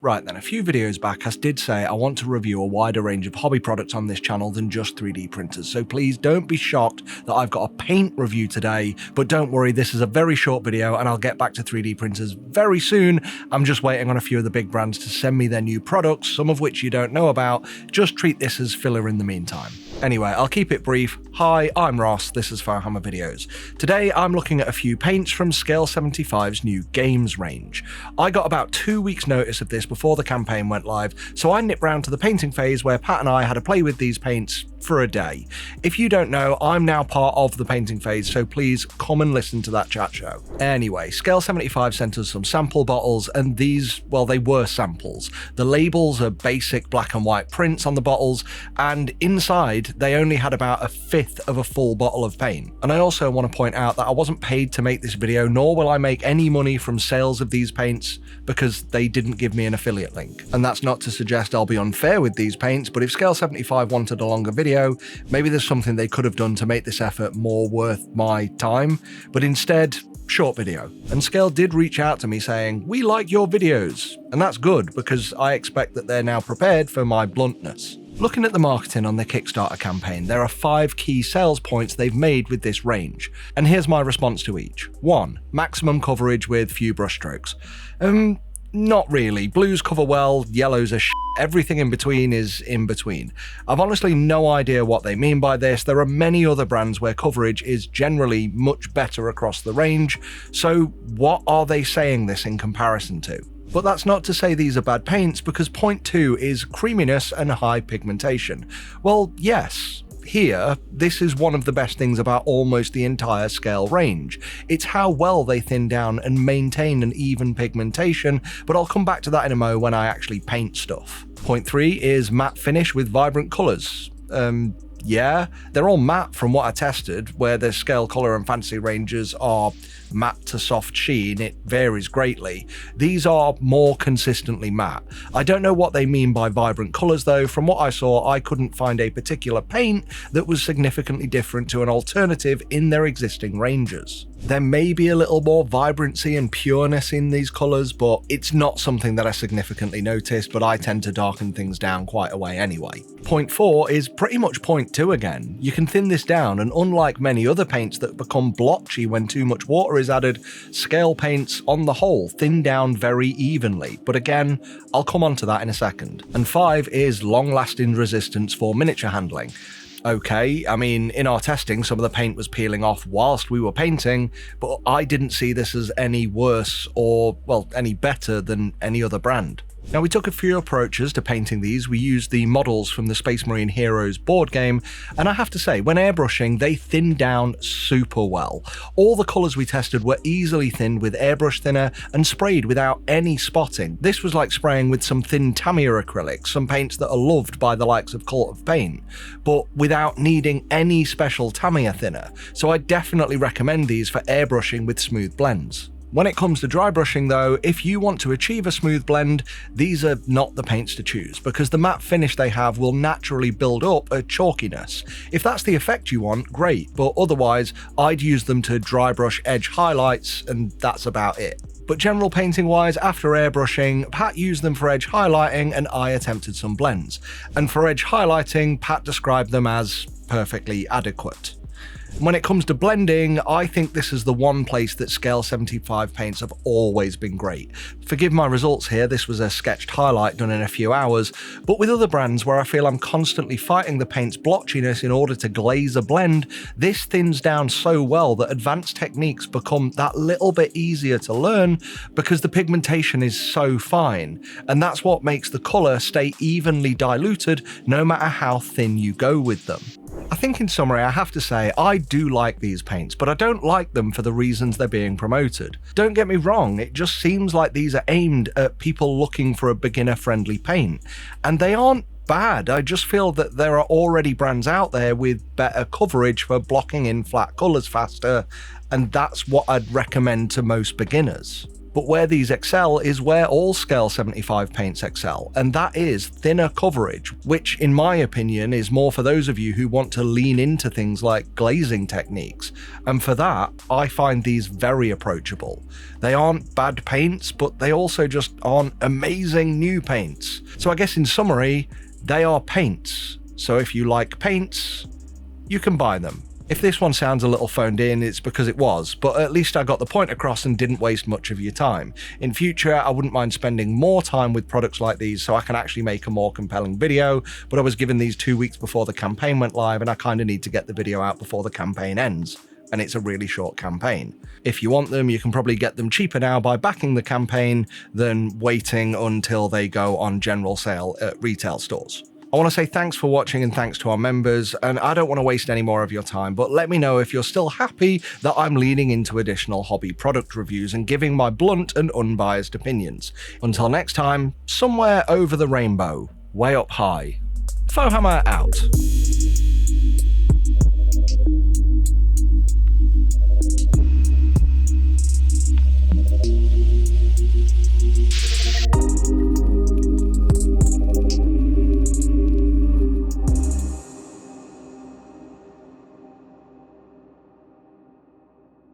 Right then, a few videos back I did say I want to review a wider range of hobby products on this channel than just 3D printers, so please don't be shocked that I've got a paint review today, but don't worry, this is a very short video and I'll get back to 3D printers very soon. I'm just waiting on a few of the big brands to send me their new products, some of which you don't know about. Just treat this as filler in the meantime. Anyway, I'll keep it brief. Hi, I'm Ross, this is Firehammer Videos. Today I'm looking at a few paints from Scale75's new games range. I got about 2 weeks notice of this before the campaign went live, so I nipped round to the painting phase where Pat and I had a play with these paints for a day. If you don't know, I'm now part of the painting phase, so please come and listen to that chat show. Anyway, Scale75 sent us some sample bottles, and these, well, they were samples. The labels are basic black and white prints on the bottles, and inside they only had about a fifth of a full bottle of paint. And I also want to point out that I wasn't paid to make this video, nor will I make any money from sales of these paints, because they didn't give me an affiliate link. And that's not to suggest I'll be unfair with these paints, but if Scale75 wanted a longer video, maybe there's something they could have done to make this effort more worth my time, but instead, short video. And Scale did reach out to me saying, "We like your videos," and that's good because I expect that they're now prepared for my bluntness. Looking at the marketing on their Kickstarter campaign, there are 5 key sales points they've made with this range, and here's my response to each. 1. Maximum coverage with few brushstrokes. Not really. Blues cover well, yellows are everything in between is in between. I've honestly no idea what they mean by this. There are many other brands where coverage is generally much better across the range, so what are they saying this in comparison to? But that's not to say these are bad paints, because point 2 is creaminess and high pigmentation. Well, yes. Here, this is one of the best things about almost the entire Scale range. It's how well they thin down and maintain an even pigmentation, but I'll come back to that in a mo when I actually paint stuff. Point 3 is matte finish with vibrant colours. Yeah, they're all matte from what I tested, where the Scalecolor and Fantasy ranges are matte to soft sheen. It varies greatly. These are more consistently matte. I don't know what they mean by vibrant colours though. From what I saw, I couldn't find a particular paint that was significantly different to an alternative in their existing ranges. There may be a little more vibrancy and pureness in these colours, but it's not something that I significantly noticed, but I tend to darken things down quite a way anyway. Point 4 is pretty much point 2 again. You can thin this down, and unlike many other paints that become blotchy when too much water is added, Scale paints on the whole thin down very evenly, but again, I'll come on to that in a second. And 5 is long-lasting resistance for miniature handling. Okay, I mean, in our testing, some of the paint was peeling off whilst we were painting, but I didn't see this as any worse or, well, any better than any other brand. Now, we took a few approaches to painting these. We used the models from the Space Marine Heroes board game, and I have to say, when airbrushing, they thinned down super well. All the colours we tested were easily thinned with airbrush thinner and sprayed without any spotting. This was like spraying with some thin Tamiya acrylics, some paints that are loved by the likes of Cult of Paint, but without needing any special Tamiya thinner. So I definitely recommend these for airbrushing with smooth blends. When it comes to dry brushing though, if you want to achieve a smooth blend, these are not the paints to choose, because the matte finish they have will naturally build up a chalkiness. If that's the effect you want, great, but otherwise I'd use them to dry brush edge highlights, and that's about it. But general painting wise, after airbrushing, Pat used them for edge highlighting and I attempted some blends. And for edge highlighting, Pat described them as perfectly adequate. When it comes to blending, I think this is the one place that Scale75 paints have always been great. Forgive my results here, this was a sketched highlight done in a few hours, but with other brands where I feel I'm constantly fighting the paint's blotchiness in order to glaze a blend, this thins down so well that advanced techniques become that little bit easier to learn because the pigmentation is so fine, and that's what makes the colour stay evenly diluted no matter how thin you go with them. I think in summary, I have to say, I do like these paints, but I don't like them for the reasons they're being promoted. Don't get me wrong, it just seems like these are aimed at people looking for a beginner-friendly paint, and they aren't bad. I just feel that there are already brands out there with better coverage for blocking in flat colours faster, and that's what I'd recommend to most beginners. But where these excel is where all Scale 75 paints excel, and that is thinner coverage, which in my opinion is more for those of you who want to lean into things like glazing techniques, and for that I find these very approachable. They aren't bad paints, but they also just aren't amazing new paints. So I guess in summary, they are paints. So if you like paints, you can buy them. If this one sounds a little phoned in, it's because it was, but at least I got the point across and didn't waste much of your time. In future, I wouldn't mind spending more time with products like these so I can actually make a more compelling video, but I was given these 2 weeks before the campaign went live and I kind of need to get the video out before the campaign ends. And it's a really short campaign. If you want them, you can probably get them cheaper now by backing the campaign than waiting until they go on general sale at retail stores. I want to say thanks for watching and thanks to our members, and I don't want to waste any more of your time, but let me know if you're still happy that I'm leaning into additional hobby product reviews and giving my blunt and unbiased opinions. Until next time, somewhere over the rainbow, way up high. Fohammer out.